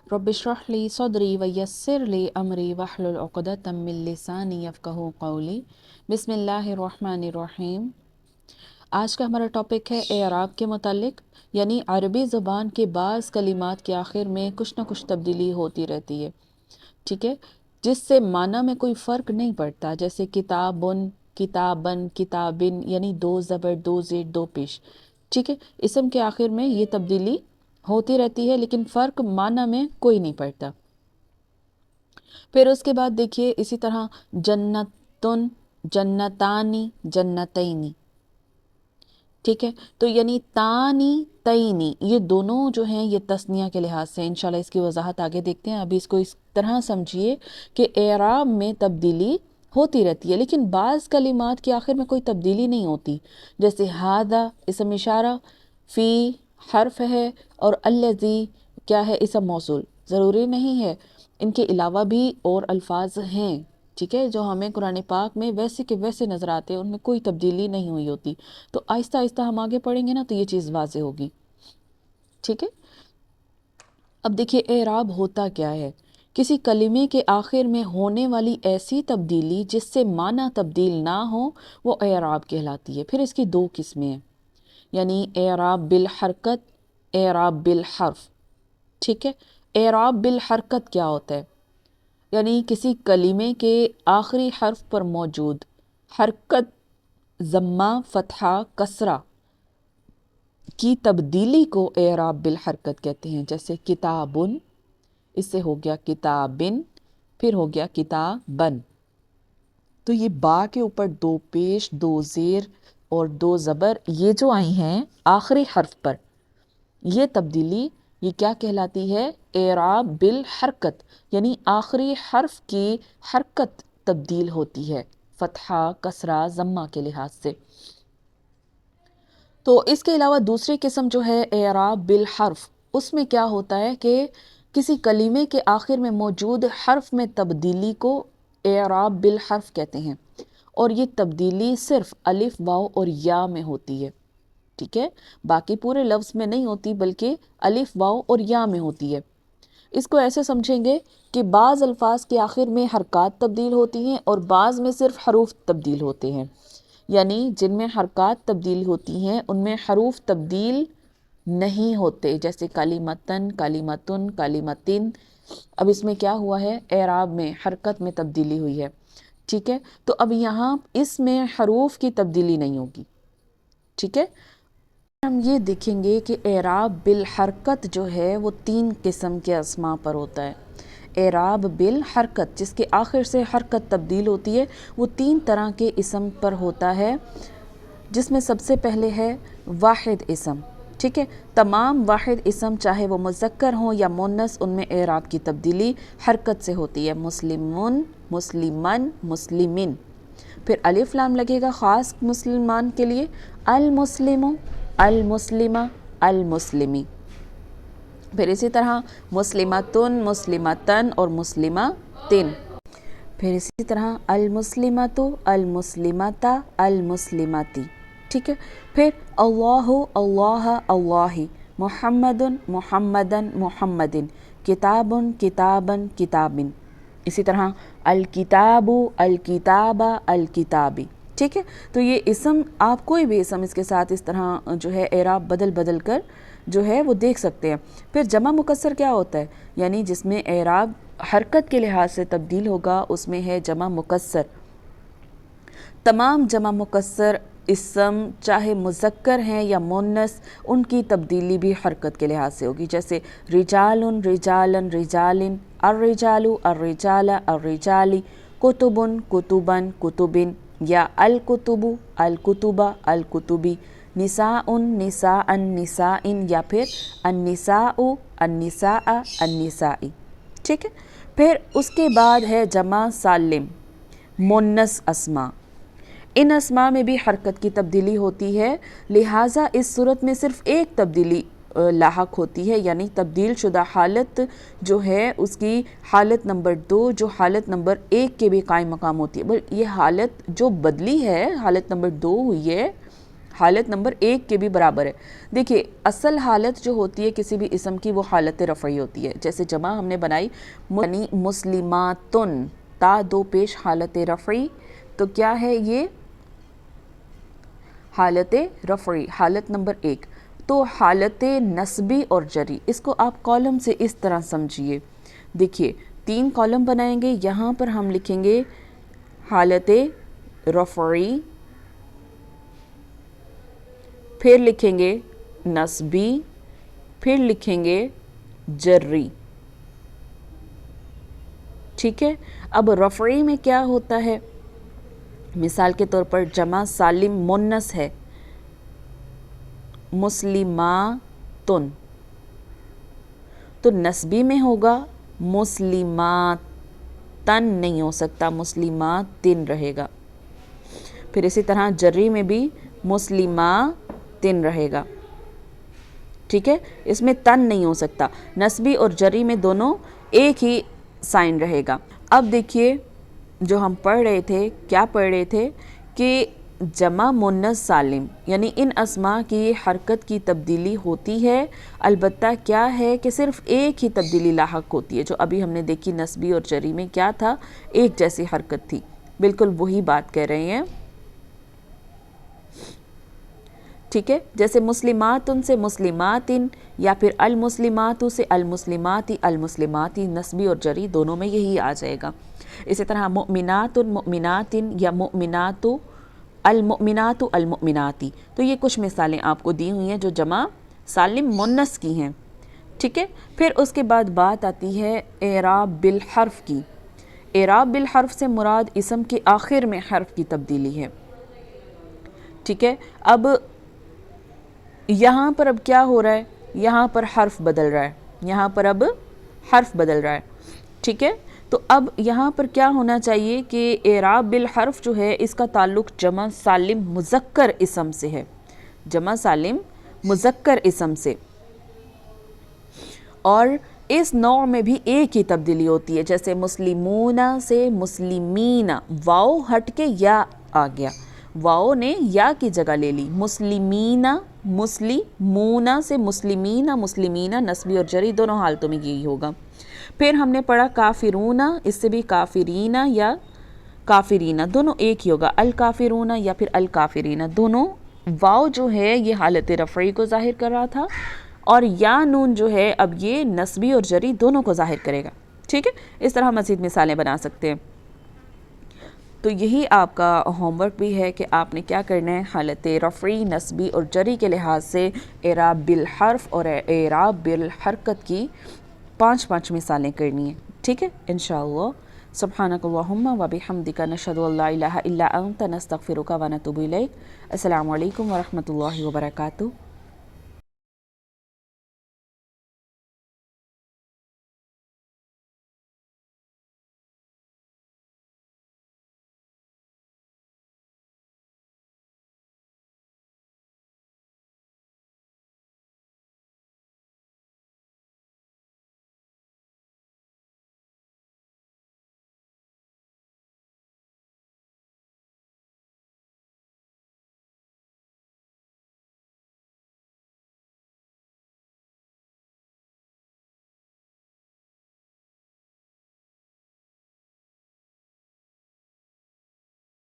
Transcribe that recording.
Rabbi इश्रह ली सदरी व यस्सिर ली अमरी वहलुल उक़दतम मिन लिसानी यफ़क़हू क़ौली। बिस्मिल्लाहिर्रहमानिर्रहीम। आज का हमारा टॉपिक है एराब के मुतालिक, यानी अरबी ज़बान के बाज़ कलिमात के आखिर में कुछ ना कुछ तब्दीली होती रहती है, ठीक है, जिससे माना में कोई फ़र्क नहीं पड़ता। जैसे किताबुन, किताबन, किताबिन, यानी दो ज़बर, दो ज़ेर, दो पेश, ठीक है। इसम के आखिर में ये तब्दीली होती रहती है, लेकिन फ़र्क माना में कोई नहीं पड़ता। फिर उसके बाद देखिए इसी तरह जन्नतुन, जन्नतानी, जन्नतैनी, ठीक है। तो यानी तानी तैनी, ये दोनों जो हैं ये तस्निया के लिहाज से, इंशाल्लाह इसकी वजाहत आगे देखते हैं। अभी इसको इस तरह समझिए कि एराब में तब्दीली होती रहती है, लेकिन बाज़ कलिमात के आखिर में कोई तब्दीली नहीं होती। जैसे हादा इसम इशारा, फ़ी हर्फ है, और अल्लज़ी क्या है, इसम मौसूल। ज़रूरी नहीं है, इनके अलावा भी और अल्फाज हैं, ठीक है, जो हमें कुरान पाक में वैसे के वैसे नज़र आते हैं, उनमें कोई तब्दीली नहीं हुई होती। तो आहिस्ता आहिस्ता हम आगे पढ़ेंगे ना, तो ये चीज़ वाज़े होगी, ठीक है। अब देखिए एराब होता क्या है। किसी कलिमे के आखिर में होने वाली ऐसी तब्दीली जिससे माना तब्दील ना हो, वो एराब कहलाती है। फिर इसकी दो किस्में हैं, यानी एराब बिल हरकत, एराब बिल हर्फ, ठीक है। एराब बिल हरकत क्या होता है, यानी किसी कलिमे के आखिरी हर्फ पर मौजूद हरकत, ज़म्मा, फ़तहा, कसरा की तब्दीली को एराब बिल हरकत कहते हैं। जैसे किताबुन, इससे हो गया किताबिन, फिर हो गया किताबन। तो ये बा के ऊपर दो पेश, दो ज़ेर और दो ज़बर, ये जो आई हैं आखिरी हर्फ पर, ये तब्दीली ये क्या कहलाती है, एराब बिल हरकत, यानी आखिरी हर्फ की हरकत तब्दील होती है फ़तहा, कसरा, ज़म्मा के लिहाज से। तो इसके अलावा दूसरी किस्म जो है एराब बिल हर्फ, उसमें क्या होता है कि किसी कलीमे के आखिर में मौजूद हर्फ में तब्दीली को एराब बिल हर्फ कहते हैं, और ये तब्दीली सिर्फ अलिफ, वाव और या में होती है, ठीक है। बाकी पूरे लफ्ज़ में नहीं होती, बल्कि अलिफ, वाव और या में होती है। इसको ऐसे समझेंगे कि बाज़ अल्फाज के आखिर में हरकत तब्दील होती हैं और बाज़ में सिर्फ हरूफ तब्दील होते हैं, यानी जिनमें हरकत तब्दील होती हैं उनमें हरूफ तब्दील नहीं होते। जैसे कालिमतन, कालिमतुन, कालिमतिन। अब इसमें क्या हुआ है, एराब में हरकत में तब्दीली हुई है, ठीक है। तो अब यहाँ इसमें हरूफ की तब्दीली नहीं होगी, ठीक है। हम ये देखेंगे कि एराब बिल हरकत जो है वो तीन किस्म के अस्मा पर होता है। एराब बिल हरकत, जिसके आखिर से हरकत तब्दील होती है, वो तीन तरह के इसम पर होता है, जिसमें सबसे पहले है वाहिद इसम, ठीक है। तमाम वाहिद इसम चाहे वो मुज़क्कर हों या मुन्नस, उनमें एराब की तब्दीली हरकत से होती है। मुस्लिमुन, मुस्लिमन, मुस्लिमिन। फिर अलिफ लाम लगेगा ख़ास मुसलमान के लिए, अल मुस्लिमु, अल मुस्लिमा, अल मुस्लिमी। फिर इसी तरह मुस्लिमतुन, मुस्लिमतन और मुस्लिमतिन। फिर इसी तरह अल मुस्लिमतु, अल मुस्लिमता, अल मुस्लिमती, ठीक है। फिर अल्लाहु, अल्लाह, अल्लाही, मुहम्मदुन, मुहम्मदन, मुहम्मदिन, किताबुन, किताबन, किताबिन। इसी तरह अल किताबु, अल किताबा, अल किताबी, ठीक है। तो ये इसम, आप कोई भी इसम इसके साथ इस तरह जो है एराब बदल बदल कर जो है वो देख सकते हैं। फिर जमा मुकस्सर क्या होता है, यानी जिसमें एराब हरकत के लिहाज से तब्दील होगा, उसमें है जमा मुकस्सर। तमाम जमा मुकस्सर इसम चाहे मुज़क्कर हैं या मुन्नस, उनकी तब्दीली भी हरकत के लिहाज से होगी। जैसे रिजालुन, रिजालन, रिजालिन, अर्रिजालु, अर्रिजाला, अर्रिजाली, कुतुबुन, कुतुबन, कुतुबिन, या अल कुतुबु, अल कुतुबा, अल कुतुबी, निसाउन, निसाअन, निसाइन, या फिर अन्निसाउ, अन्निसाआ, अन्निसाई, ठीक है। फिर उसके बाद है जमा सालिम, मुन्नस अस्मा। इन अस्मा में भी हरकत की तब्दीली होती है, लिहाजा इस सूरत में सिर्फ एक तब्दीली लाहक होती है, यानी तब्दील शुदा हालत जो है उसकी हालत नंबर 2 जो हालत नंबर 1 के भी कायम मकाम होती है। बट ये हालत जो बदली है, हालत नंबर 2 हुई है, حالت نمبر 1 کے بھی برابر ہے۔ دیکھیے اصل حالت جو ہوتی ہے کسی بھی اسم کی وہ حالت رفعی ہوتی ہے، جیسے جمع ہم نے بنائی یعنی مسلماتن، تا دو پیش حالت رفعی، تو کیا ہے یہ حالت رفعی، حالت نمبر 1۔ تو حالت نصبی اور جری، اس کو آپ کالم سے اس طرح سمجھیے، دیکھیے 3 کالم بنائیں گے، یہاں پر ہم لکھیں گے حالت رفعی، پھر لکھیں گے نصبی، پھر لکھیں گے جری، ٹھیک ہے۔ اب رفعی میں کیا ہوتا ہے، مثال کے طور پر جمع سالم مونس ہے مسلماتن، تو نصبی میں ہوگا مسلماتن نہیں ہو سکتا، مسلماتن رہے گا۔ پھر اسی طرح جری میں بھی مسلماتن رہے گا، ٹھیک ہے، اس میں تن نہیں ہو سکتا۔ نصبی اور جری میں دونوں ایک ہی سائن رہے گا۔ اب دیکھیے جو ہم پڑھ رہے تھے، کیا پڑھ رہے تھے کہ جمع مونس سالم یعنی ان اسماء کی حرکت کی تبدیلی ہوتی ہے، البتہ کیا ہے کہ صرف ایک ہی تبدیلی لاحق ہوتی ہے، جو ابھی ہم نے دیکھی نصبی اور جری میں کیا تھا، ایک جیسی حرکت تھی، بالکل وہی بات کہہ رہے ہیں، ٹھیک ہے۔ جیسے مسلماتن سے مسلماتن، یا پھر المسلمات سے المسلماتی، المسلماتی، نصبی اور جری دونوں میں یہی آ جائے گا۔ اسی طرح مؤمنات مؤمناتن یا مؤمنات المؤمنات المؤمناتی، تو یہ کچھ مثالیں آپ کو دی ہوئی ہیں جو جمع سالم مونس کی ہیں، ٹھیک ہے۔ پھر اس کے بعد بات آتی ہے اعراب بالحرف کی۔ اعراب بالحرف سے مراد اسم کے آخر میں حرف کی تبدیلی ہے، ٹھیک ہے۔ اب یہاں پر اب کیا ہو رہا ہے، یہاں پر حرف بدل رہا ہے، یہاں پر اب حرف بدل رہا ہے، ٹھیک ہے۔ تو اب یہاں پر کیا ہونا چاہیے کہ اعراب بالحرف جو ہے اس کا تعلق جمع سالم مذکر اسم سے ہے، جمع سالم مذکر اسم سے، اور اس نوع میں بھی ایک ہی تبدیلی ہوتی ہے، جیسے مسلمون سے مسلمین، واو ہٹ کے یا آ گیا، واو نے یا کی جگہ لے لی، مسلمین مسلمون سے مسلمین، مسلمین نصبی اور جری دونوں حالتوں میں یہی ہوگا۔ پھر ہم نے پڑھا کافرون، اس سے بھی کافرین یا کافرین دونوں ایک ہی ہوگا، الکافرون یا پھر الکافرین، دونوں واو جو ہے یہ حالت رفعی کو ظاہر کر رہا تھا، اور یا نون جو ہے اب یہ نصبی اور جری دونوں کو ظاہر کرے گا، ٹھیک ہے۔ اس طرح مزید مثالیں بنا سکتے ہیں۔ تو یہی آپ کا ہوم ورک بھی ہے کہ آپ نے کیا کرنا ہے، حالت رفعی، نصبی اور جری کے لحاظ سے اعراب بالحرف اور اعراب بالحرکت کی 5 مثالیں کرنی ہیں، ٹھیک ہے انشاءاللہ۔ سبحانک اللہم و بحمدک، نشہد ان لا الہ الا انت، نستغفرک و نتوب الیک۔ السلام علیکم ورحمۃ اللہ وبرکاتہ۔